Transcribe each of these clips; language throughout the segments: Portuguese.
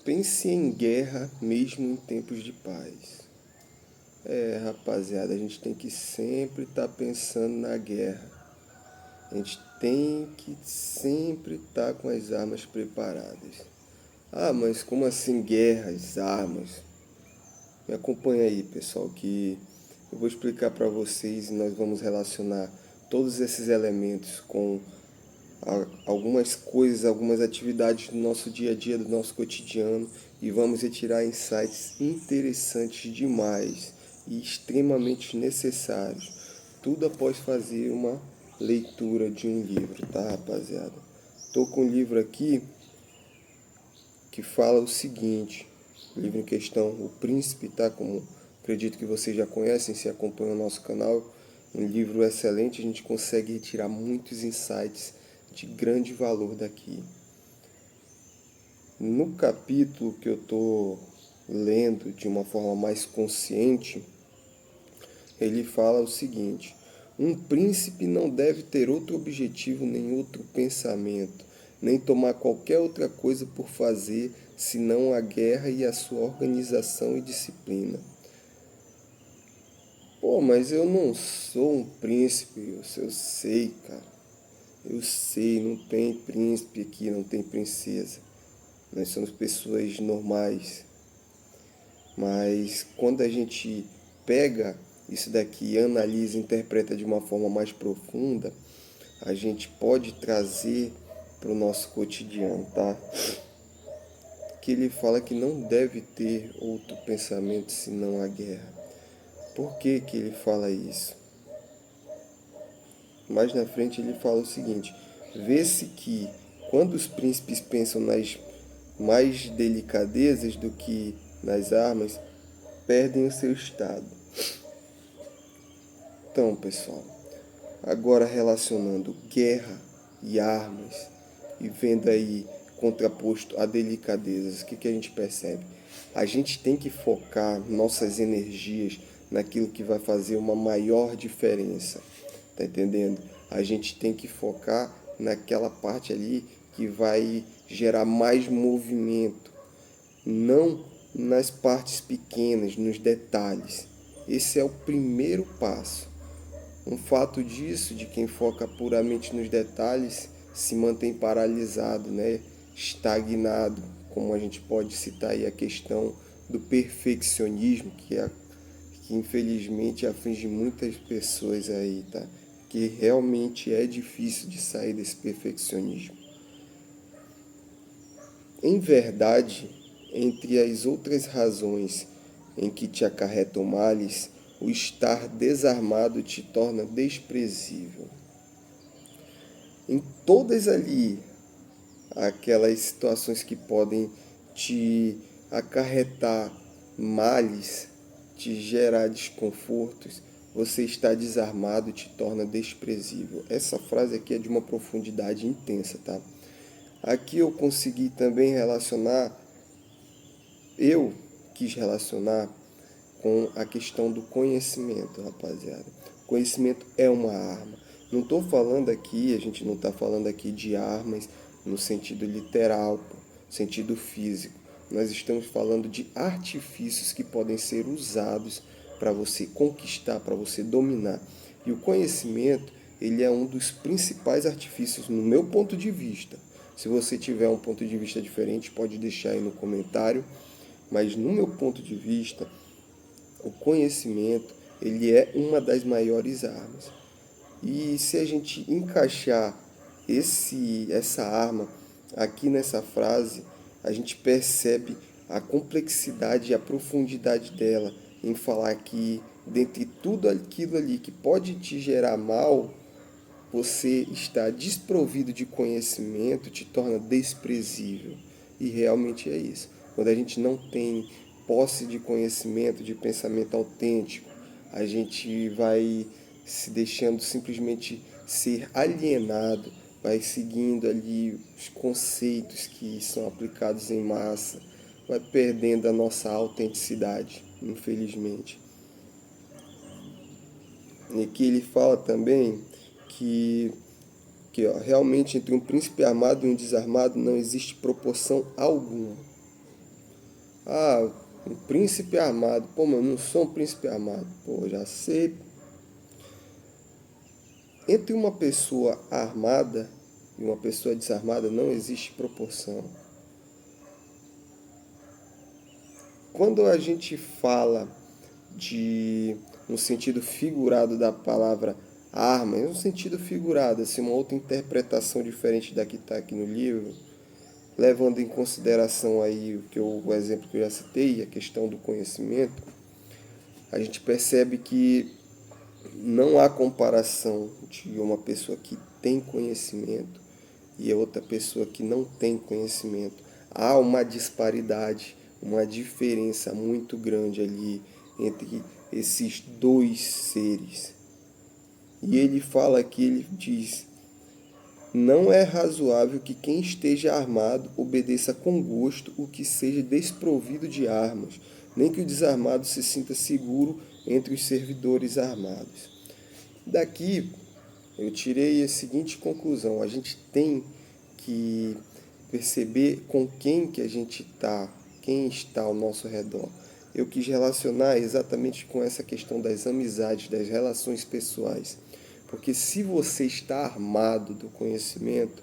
Pense em guerra mesmo em tempos de paz. Rapaziada, a gente tem que sempre estar pensando na guerra. A gente tem que sempre estar com as armas preparadas. Ah, mas como assim guerras, armas? Me acompanha aí, pessoal, que eu vou explicar para vocês e nós vamos relacionar todos esses elementos com algumas coisas, algumas atividades do nosso dia a dia, do nosso cotidiano e vamos retirar insights interessantes demais e extremamente necessários. Tudo após fazer uma leitura de um livro, tá, rapaziada? Tô com um livro aqui que fala o seguinte, o livro em questão, O Príncipe, tá? Como acredito que vocês já conhecem, se acompanham o nosso canal, um livro excelente, a gente consegue retirar muitos insights de grande valor daqui. No capítulo que eu estou lendo de uma forma mais consciente, ele fala o seguinte: um príncipe não deve ter outro objetivo nem outro pensamento, nem tomar qualquer outra coisa por fazer, senão a guerra e a sua organização e disciplina. Pô, mas eu não sou um príncipe, eu sei, cara. Eu sei, não tem príncipe aqui, não tem princesa. Nós somos pessoas normais. Mas quando a gente pega isso daqui, analisa, interpreta de uma forma mais profunda, a gente pode trazer para o nosso cotidiano, tá? Que ele fala que não deve ter outro pensamento senão a guerra. Por que que ele fala isso? Mais na frente ele fala o seguinte: vê-se que quando os príncipes pensam nas mais delicadezas do que nas armas, perdem o seu estado. Então, pessoal, agora relacionando guerra e armas e vendo aí contraposto a delicadezas, o que, que a gente percebe? A gente tem que focar nossas energias naquilo que vai fazer uma maior diferença, tá entendendo? A gente tem que focar naquela parte ali que vai gerar mais movimento, não nas partes pequenas, nos detalhes. Esse é o primeiro passo. Um fato disso, de quem foca puramente nos detalhes, se mantém paralisado, né? Estagnado, como a gente pode citar aí a questão do perfeccionismo, que infelizmente aflige muitas pessoas aí, tá? Que realmente é difícil de sair desse perfeccionismo. Em verdade, entre as outras razões em que te acarretam males, o estar desarmado te torna desprezível. Em todas ali, aquelas situações que podem te acarretar males, te gerar desconfortos, você está desarmado te torna desprezível. Essa frase aqui é de uma profundidade intensa, tá? Aqui eu consegui também relacionar, eu quis relacionar com a questão do conhecimento, rapaziada. Conhecimento é uma arma. Não estou falando aqui, a gente não está falando aqui de armas no sentido literal, sentido físico. Nós estamos falando de artifícios que podem ser usados para você conquistar, para você dominar. E o conhecimento, ele é um dos principais artifícios no meu ponto de vista. Se você tiver um ponto de vista diferente, pode deixar aí no comentário. Mas no meu ponto de vista, o conhecimento, ele é uma das maiores armas. E se a gente encaixar essa arma aqui nessa frase, a gente percebe a complexidade e a profundidade dela em falar que dentre tudo aquilo ali que pode te gerar mal, você está desprovido de conhecimento, te torna desprezível. E realmente é isso. Quando a gente não tem posse de conhecimento, de pensamento autêntico, a gente vai se deixando simplesmente ser alienado, vai seguindo ali os conceitos que são aplicados em massa, vai perdendo a nossa autenticidade, infelizmente. E aqui ele fala também que realmente entre um príncipe armado e um desarmado não existe proporção alguma. Ah, um príncipe armado. Pô, mas eu não sou um príncipe armado. Pô, já sei. Entre uma pessoa armada e uma pessoa desarmada não existe proporção. Quando a gente fala de um sentido figurado da palavra arma, é um sentido figurado, assim, uma outra interpretação diferente da que está aqui no livro, levando em consideração aí o exemplo que eu já citei, a questão do conhecimento, a gente percebe que não há comparação de uma pessoa que tem conhecimento e outra pessoa que não tem conhecimento. Há uma disparidade, uma diferença muito grande ali entre esses dois seres. E ele fala aqui, ele diz: não é razoável que quem esteja armado obedeça com gosto o que seja desprovido de armas, nem que o desarmado se sinta seguro entre os servidores armados. Daqui eu tirei a seguinte conclusão: a gente tem que perceber com quem que a gente está, quem está ao nosso redor. Eu quis relacionar exatamente com essa questão das amizades, das relações pessoais. Porque se você está armado do conhecimento,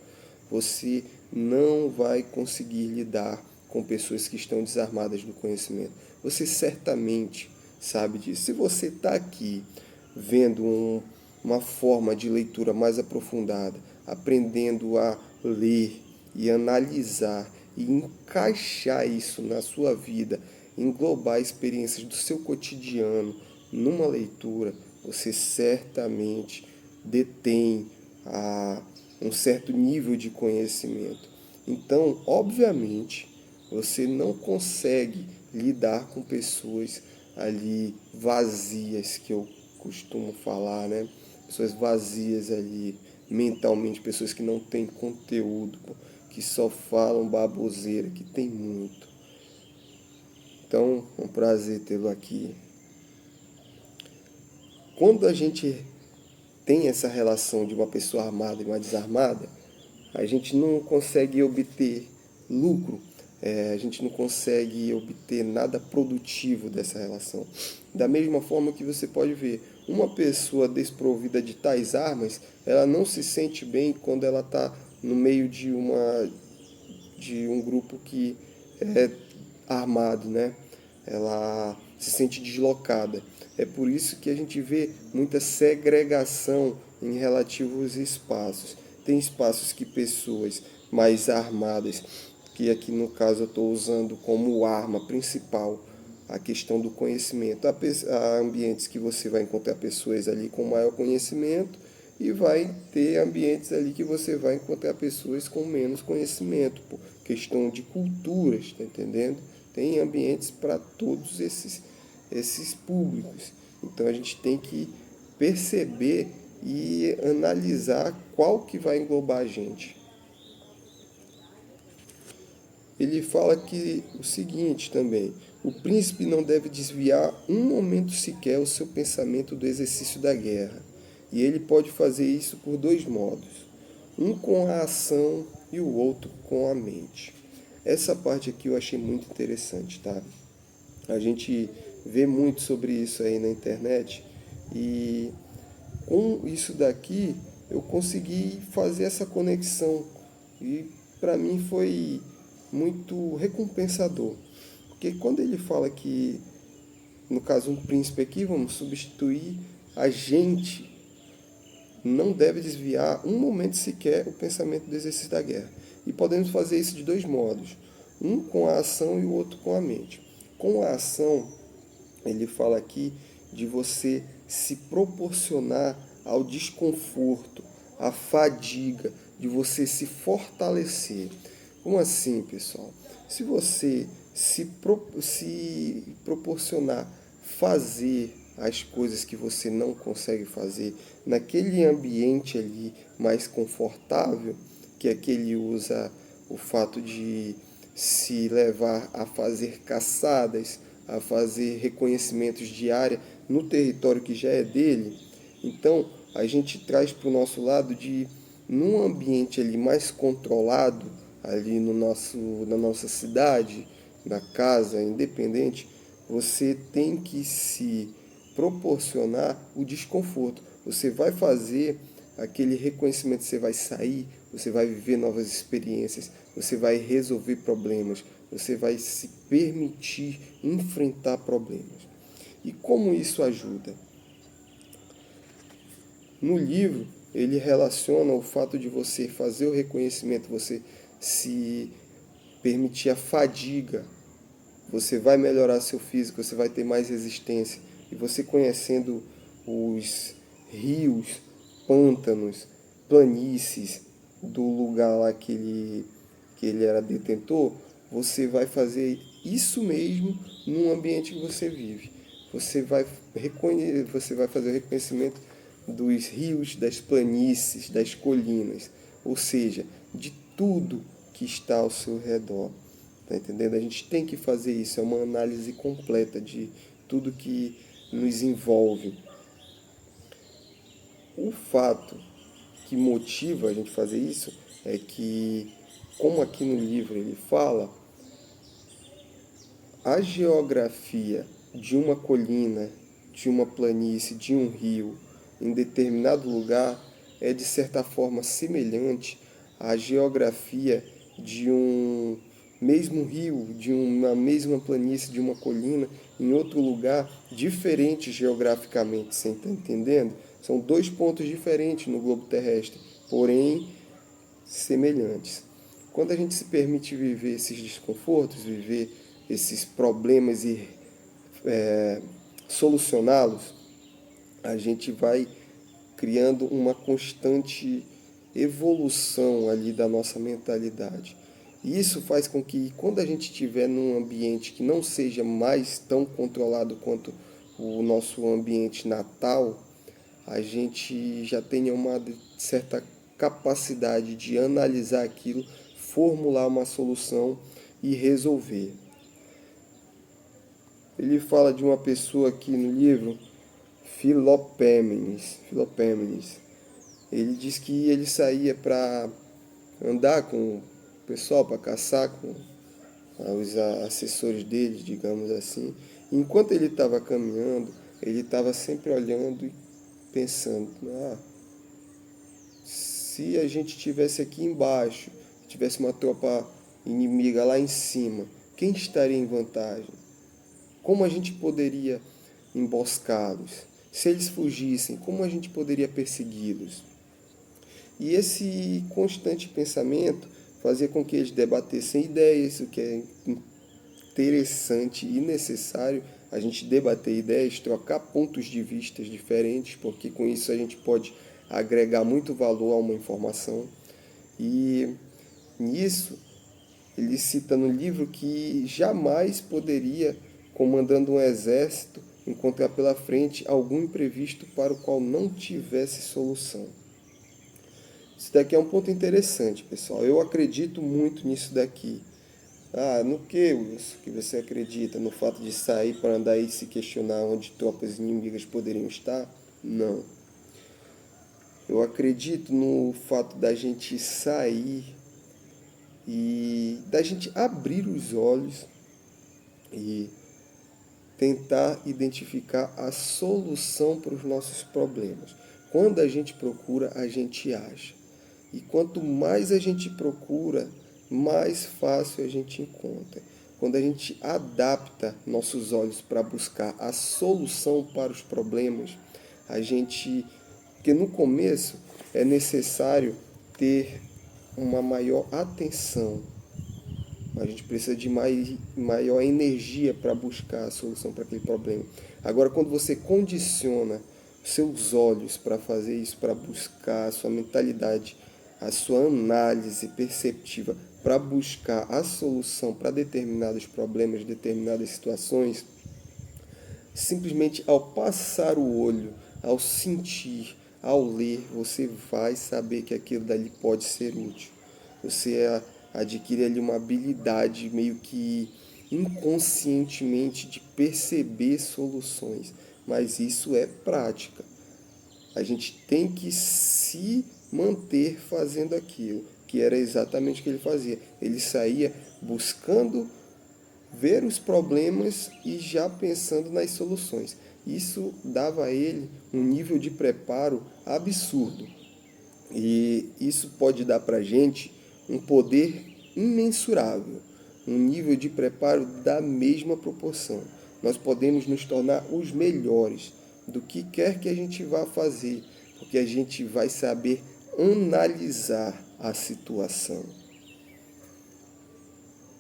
você não vai conseguir lidar com pessoas que estão desarmadas do conhecimento. Você certamente sabe disso. Se você está aqui vendo uma forma de leitura mais aprofundada, aprendendo a ler e analisar e encaixar isso na sua vida, englobar experiências do seu cotidiano numa leitura, você certamente detém um certo nível de conhecimento. Então, obviamente, você não consegue lidar com pessoas ali vazias, que eu costumo falar, né? Pessoas vazias ali mentalmente, pessoas que não têm conteúdo, que só falam baboseira, que tem muito. Então, é um prazer tê-lo aqui. Quando a gente tem essa relação de uma pessoa armada e uma desarmada, a gente não consegue obter lucro, a gente não consegue obter nada produtivo dessa relação. Da mesma forma que você pode ver, uma pessoa desprovida de tais armas, ela não se sente bem quando ela está no meio de um grupo que é armado, né? Ela se sente deslocada. É por isso que a gente vê muita segregação em relativos espaços. Tem espaços que pessoas mais armadas, que aqui no caso eu estou usando como arma principal a questão do conhecimento. Há ambientes que você vai encontrar pessoas ali com maior conhecimento e vai ter ambientes ali que você vai encontrar pessoas com menos conhecimento, por questão de culturas, tá entendendo? Tem ambientes para todos esses públicos. Então a gente tem que perceber e analisar qual que vai englobar a gente. Ele fala que o seguinte também: o príncipe não deve desviar um momento sequer o seu pensamento do exercício da guerra. E ele pode fazer isso por dois modos: um com a ação e o outro com a mente. Essa parte aqui eu achei muito interessante, tá? A gente vê muito sobre isso aí na internet e com isso daqui eu consegui fazer essa conexão e para mim foi muito recompensador. Porque quando ele fala que, no caso, um príncipe aqui, vamos substituir, a gente não deve desviar um momento sequer o pensamento do exercício da guerra. E podemos fazer isso de dois modos: um com a ação e o outro com a mente. Com a ação, ele fala aqui de você se proporcionar ao desconforto, à fadiga, de você se fortalecer. Como assim, pessoal? Se você se proporcionar fazer as coisas que você não consegue fazer naquele ambiente ali mais confortável, que é que ele usa o fato de se levar a fazer caçadas, a fazer reconhecimentos de área no território que já é dele. Então, a gente traz para o nosso lado de, num ambiente ali mais controlado, ali no na nossa cidade, na casa, independente, você tem que se proporcionar o desconforto. Você vai fazer aquele reconhecimento, você vai sair, você vai viver novas experiências, você vai resolver problemas, você vai se permitir enfrentar problemas. E como isso ajuda? No livro, ele relaciona o fato de você fazer o reconhecimento, você se permitir a fadiga, você vai melhorar seu físico, você vai ter mais resistência. E você conhecendo os rios, pântanos, planícies do lugar lá que ele era detentor, você vai fazer isso mesmo num ambiente que você vive. Você vai fazer o reconhecimento dos rios, das planícies, das colinas, ou seja, de tudo que está ao seu redor. Tá entendendo? A gente tem que fazer isso, é uma análise completa de tudo que nos envolve. O fato que motiva a gente fazer isso é que, como aqui no livro ele fala, a geografia de uma colina, de uma planície, de um rio, em determinado lugar, é de certa forma semelhante à geografia de um mesmo rio, de uma mesma planície, de uma colina, em outro lugar, diferente geograficamente, você está entendendo? São dois pontos diferentes no globo terrestre, porém semelhantes. Quando a gente se permite viver esses desconfortos, viver esses problemas e solucioná-los, a gente vai criando uma constante evolução ali da nossa mentalidade. E isso faz com que, quando a gente estiver num ambiente que não seja mais tão controlado quanto o nosso ambiente natal, a gente já tenha uma certa capacidade de analisar aquilo, formular uma solução e resolver. Ele fala de uma pessoa aqui no livro, Filopêmenes. Ele diz que ele saía para andar com o pessoal, para caçar com os assessores dele, digamos assim. Enquanto ele estava caminhando, ele estava sempre olhando e pensando, se a gente tivesse aqui embaixo, tivesse uma tropa inimiga lá em cima, quem estaria em vantagem? Como a gente poderia emboscá-los? Se eles fugissem, como a gente poderia persegui-los? E esse constante pensamento fazia com que eles debatessem ideias, o que é interessante e necessário a gente debater ideias, trocar pontos de vista diferentes, porque com isso a gente pode agregar muito valor a uma informação. E nisso ele cita no livro que jamais poderia, comandando um exército, encontrar pela frente algum imprevisto para o qual não tivesse solução. Isso daqui é um ponto interessante, pessoal. Eu acredito muito nisso daqui. No que, Wilson, que você acredita? No fato de sair para andar e se questionar onde tropas inimigas poderiam estar? Não. Eu acredito no fato da gente sair e da gente abrir os olhos e tentar identificar a solução para os nossos problemas. Quando a gente procura, a gente acha. E quanto mais a gente procura, mais fácil a gente encontra. Quando a gente adapta nossos olhos para buscar a solução para os problemas, a gente, porque no começo é necessário ter uma maior atenção. A gente precisa de maior energia para buscar a solução para aquele problema. Agora, quando você condiciona seus olhos para fazer isso, para buscar a sua mentalidade, a sua análise perceptiva para buscar a solução para determinados problemas, determinadas situações, simplesmente ao passar o olho, ao sentir, ao ler, você vai saber que aquilo dali pode ser útil. Você adquire ali uma habilidade meio que inconscientemente de perceber soluções, mas isso é prática. A gente tem que se manter fazendo aquilo, que era exatamente o que ele fazia. Ele saía buscando ver os problemas e já pensando nas soluções. Isso dava a ele um nível de preparo absurdo. E isso pode dar para a gente um poder imensurável, um nível de preparo da mesma proporção. Nós podemos nos tornar os melhores do que quer que a gente vá fazer, porque a gente vai saber analisar a situação.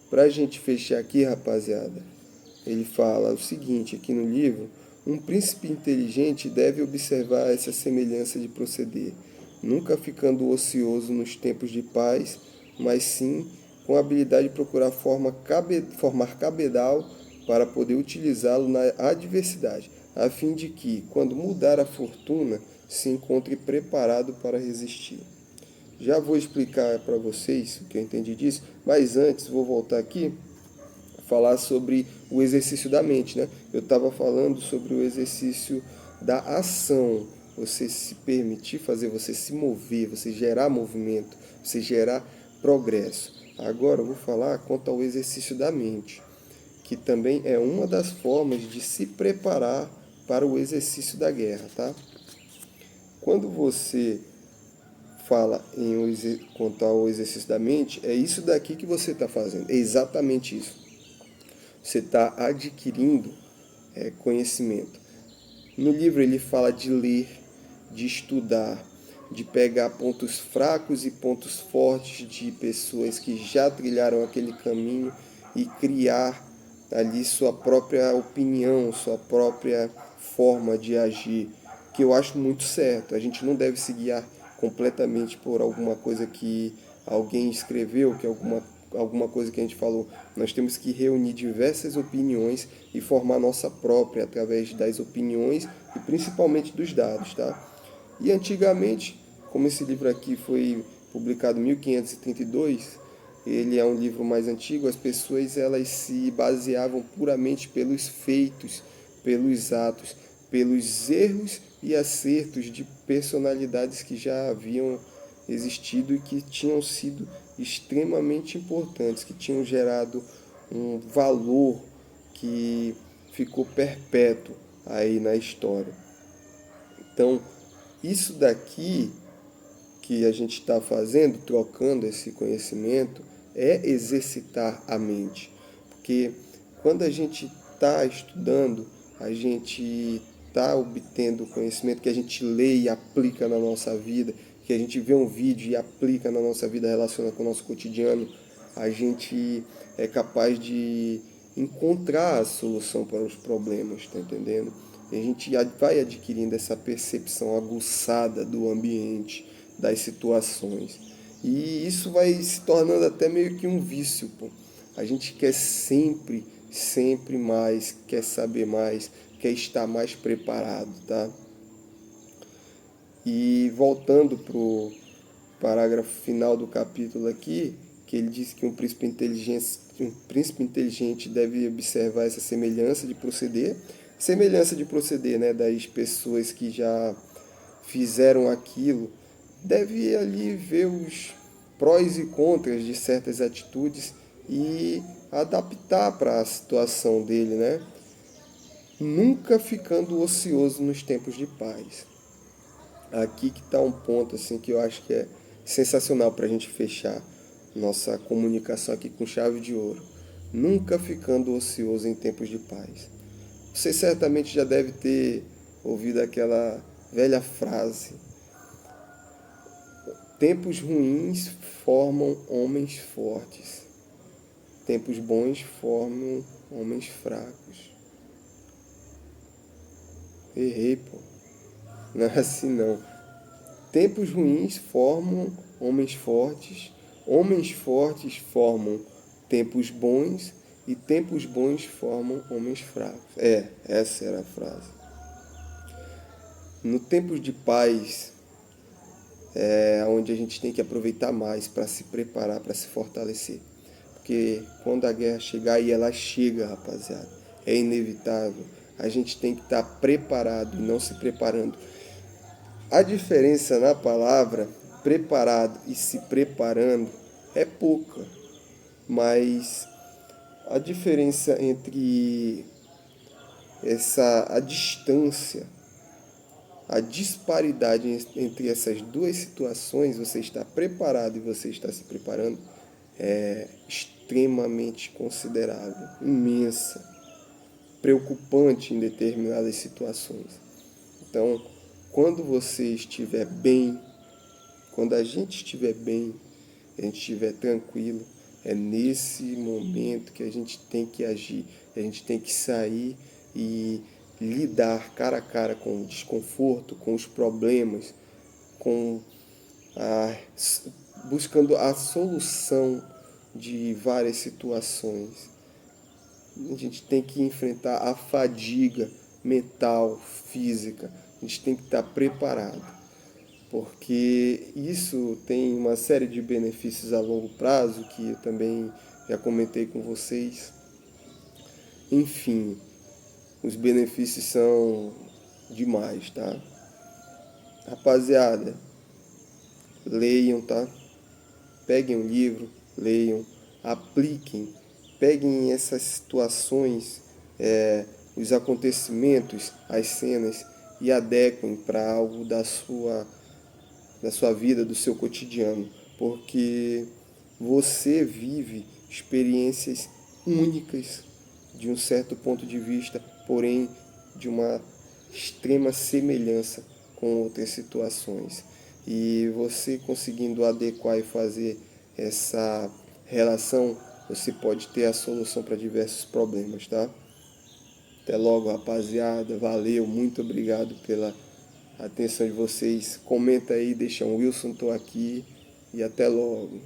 Para a gente fechar aqui, rapaziada, ele fala o seguinte aqui no livro: um príncipe inteligente deve observar essa semelhança de proceder, nunca ficando ocioso nos tempos de paz, mas sim com a habilidade de procurar formar cabedal para poder utilizá-lo na adversidade, a fim de que, quando mudar a fortuna, se encontre preparado para resistir. Já vou explicar para vocês o que eu entendi disso, mas antes vou voltar aqui falar sobre o exercício da mente, né? Eu estava falando sobre o exercício da ação, você se permitir fazer, você se mover, você gerar movimento, você gerar progresso. Agora eu vou falar quanto ao exercício da mente, que também é uma das formas de se preparar para o exercício da guerra, tá? Quando você fala quanto ao exercício da mente, é isso daqui que você está fazendo, é exatamente isso. Você está adquirindo conhecimento. No livro ele fala de ler, de estudar, de pegar pontos fracos e pontos fortes de pessoas que já trilharam aquele caminho e criar ali sua própria opinião, sua própria forma de agir, que eu acho muito certo. A gente não deve se guiar completamente por alguma coisa que alguém escreveu, que alguma coisa que a gente falou. Nós temos que reunir diversas opiniões e formar nossa própria através das opiniões e principalmente dos dados, tá? E antigamente, como esse livro aqui foi publicado em 1532, ele é um livro mais antigo, as pessoas elas se baseavam puramente pelos feitos, pelos atos, pelos erros e acertos de personalidades que já haviam existido e que tinham sido extremamente importantes, que tinham gerado um valor que ficou perpétuo aí na história. Então, isso daqui que a gente está fazendo, trocando esse conhecimento, é exercitar a mente. Porque quando a gente está estudando, a gente está obtendo conhecimento que a gente lê e aplica na nossa vida, que a gente vê um vídeo e aplica na nossa vida, relaciona com o nosso cotidiano, a gente é capaz de encontrar a solução para os problemas, tá entendendo? A gente vai adquirindo essa percepção aguçada do ambiente, das situações. E isso vai se tornando até meio que um vício, pô. A gente quer sempre, sempre mais, quer saber mais, quer estar mais preparado, tá? E voltando pro parágrafo final do capítulo aqui, que ele diz que um príncipe inteligente deve observar essa semelhança de proceder, né, das pessoas que já fizeram aquilo, deve ali ver os prós e contras de certas atitudes e adaptar para a situação dele, né? Nunca ficando ocioso nos tempos de paz. Aqui que está um ponto assim que eu acho que é sensacional para a gente fechar nossa comunicação aqui com chave de ouro. Nunca ficando ocioso em tempos de paz. Você certamente já deve ter ouvido aquela velha frase: tempos ruins formam homens fortes, tempos bons formam homens fracos. Errei, pô. Não é assim não. Tempos ruins formam homens fortes formam tempos bons e tempos bons formam homens fracos. Essa era a frase. No tempos de paz é onde a gente tem que aproveitar mais para se preparar, para se fortalecer. Porque quando a guerra chegar, e ela chega, rapaziada, é inevitável, a gente tem que estar preparado e não se preparando. A diferença na palavra preparado e se preparando é pouca, mas a diferença entre a distância, a disparidade entre essas duas situações, você está preparado e você está se preparando, é extremamente considerável, imensa, preocupante em determinadas situações. Então, quando você estiver bem, quando a gente estiver bem, a gente estiver tranquilo, é nesse momento que a gente tem que agir, a gente tem que sair e lidar cara a cara com o desconforto, com os problemas, com a, buscando a solução de várias situações. A gente tem que enfrentar a fadiga mental, física. A gente tem que estar preparado, porque isso tem uma série de benefícios a longo prazo que eu também já comentei com vocês. Enfim, os benefícios são demais, tá? Rapaziada, leiam, tá? Peguem um livro, leiam, apliquem, peguem essas situações, os acontecimentos, as cenas e adequem para algo da sua vida, do seu cotidiano, porque você vive experiências únicas de um certo ponto de vista, porém de uma extrema semelhança com outras situações. E você conseguindo adequar e fazer essa relação, você pode ter a solução para diversos problemas, tá? Até logo, rapaziada. Valeu, muito obrigado pela atenção de vocês. Comenta aí, deixa um Wilson, tô aqui e até logo.